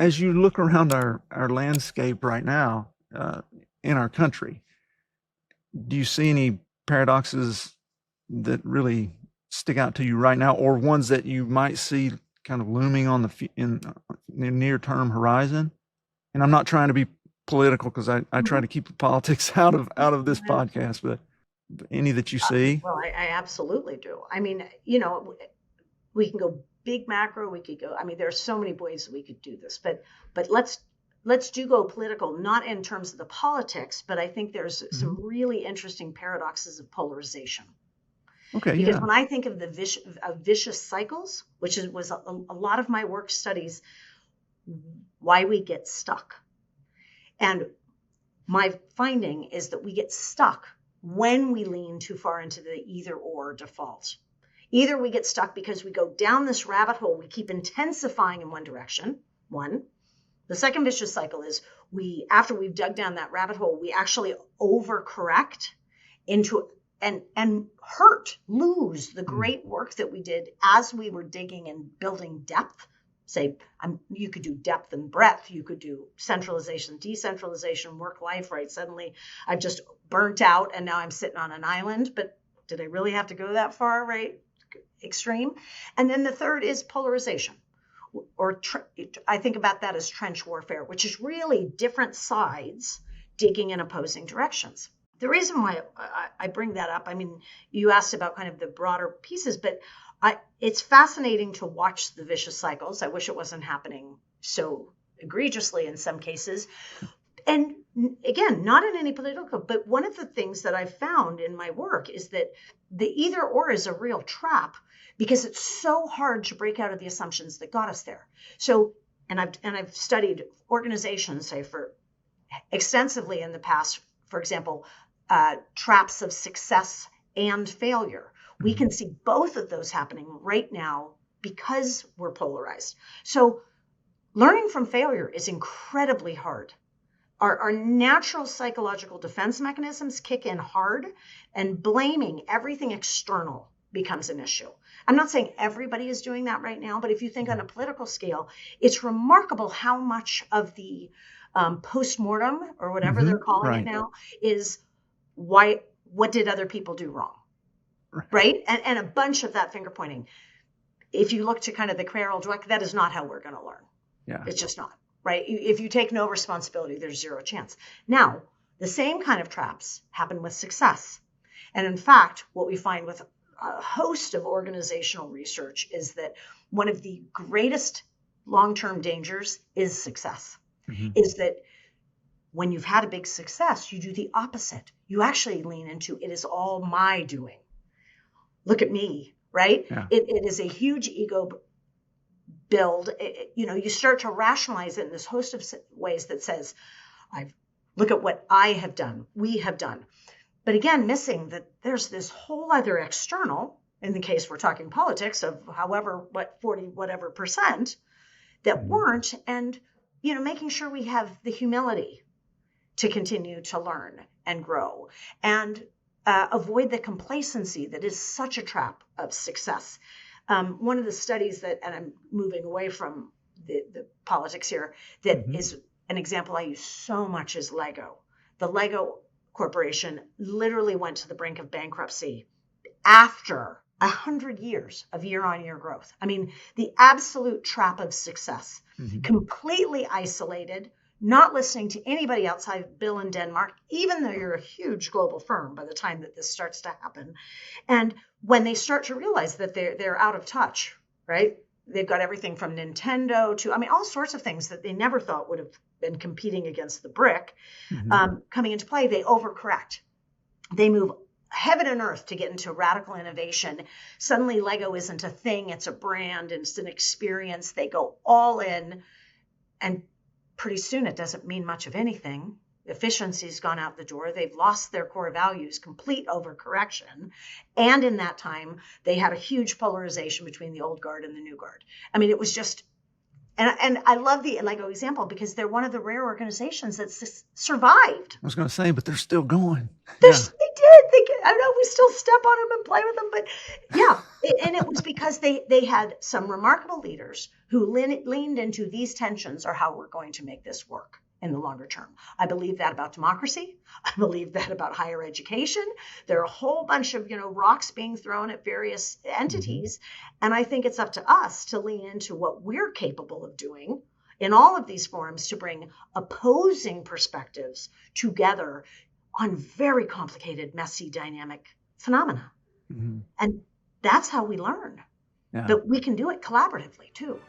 as you look around our landscape right now in our country, do you see any paradoxes that really stick out to you right now, or ones that you might see kind of looming on in the near term horizon? And I'm not trying to be political because I try to keep the politics out of this podcast, but any that you see? Well, I absolutely do. I mean, we can go big macro. We could go. I mean, there are so many ways we could do this, but let's do go political, not in terms of the politics, but I think there's some really interesting paradoxes of polarization. Okay, Because yeah. when I think of the vicious cycles, which was a lot of my work studies, why we get stuck. And my finding is that we get stuck when we lean too far into the either or default. Either we get stuck because we go down this rabbit hole, we keep intensifying in one direction, one. The second vicious cycle is after we've dug down that rabbit hole, we actually overcorrect into and lose the great work that we did as we were digging and building depth. Say, you could do depth and breadth. You could do centralization, decentralization, work life, right? Suddenly I've just burnt out and now I'm sitting on an island, but did I really have to go that far, right? Extreme. And then the third is polarization, or I think about that as trench warfare, which is really different sides digging in opposing directions. The reason why I bring that up, I mean, you asked about kind of the broader pieces, but it's fascinating to watch the vicious cycles. I wish it wasn't happening so egregiously in some cases. And again, not in any political, but one of the things that I've found in my work is that the either or is a real trap because it's so hard to break out of the assumptions that got us there. So, and I've studied organizations, say, for extensively in the past, for example, traps of success and failure. We can see both of those happening right now because we're polarized. So learning from failure is incredibly hard. Our natural psychological defense mechanisms kick in hard, and blaming everything external becomes an issue. I'm not saying everybody is doing that right now, but if you think on a political scale, it's remarkable how much of the post-mortem, or whatever they're calling it now, is what did other people do wrong? Right? And a bunch of that finger pointing. If you look to kind of the Carol Dweck, that is not how we're going to learn. Yeah. It's just not, right? If you take no responsibility, there's zero chance. Now, the same kind of traps happen with success. And in fact, what we find with a host of organizational research is that one of the greatest long-term dangers is success. Is that when you've had a big success, you do the opposite. You actually lean into, it is all my doing. Look at me, right? Yeah. It is a huge ego build. You start to rationalize it in this host of ways that says, look at what I have done, we have done. But again, missing that there's this whole other external, in the case we're talking politics, of 40 whatever percent that weren't, and making sure we have the humility to continue to learn and grow and avoid the complacency that is such a trap of success. One of the studies and I'm moving away from the politics here, that is an example I use so much is Lego. The Lego Corporation literally went to the brink of bankruptcy after 100 years of year-on-year growth. I mean, the absolute trap of success, completely isolated, not listening to anybody outside Bill in Denmark, even though you're a huge global firm by the time that this starts to happen. And when they start to realize that they're out of touch, right? They've got everything from Nintendo to, all sorts of things that they never thought would have been competing against the brick coming into play. They overcorrect. They move heaven and earth to get into radical innovation. Suddenly Lego isn't a thing, it's a brand, it's an experience. They go all in, and pretty soon it doesn't mean much of anything. Efficiency's gone out the door. They've lost their core values, complete overcorrection. And in that time, they had a huge polarization between the old guard and the new guard. It was just, and I love the Lego example because they're one of the rare organizations that survived. I was going to say, but they're still going. They did. I know we still step on them and play with them, but yeah. And it was because they had some remarkable leaders who leaned into these tensions are how we're going to make this work in the longer term. I believe that about democracy. I believe that about higher education. There are a whole bunch of, rocks being thrown at various entities. And I think it's up to us to lean into what we're capable of doing in all of these forums to bring opposing perspectives together on very complicated, messy, dynamic phenomena. And that's how we learn. Yeah. But we can do it collaboratively too.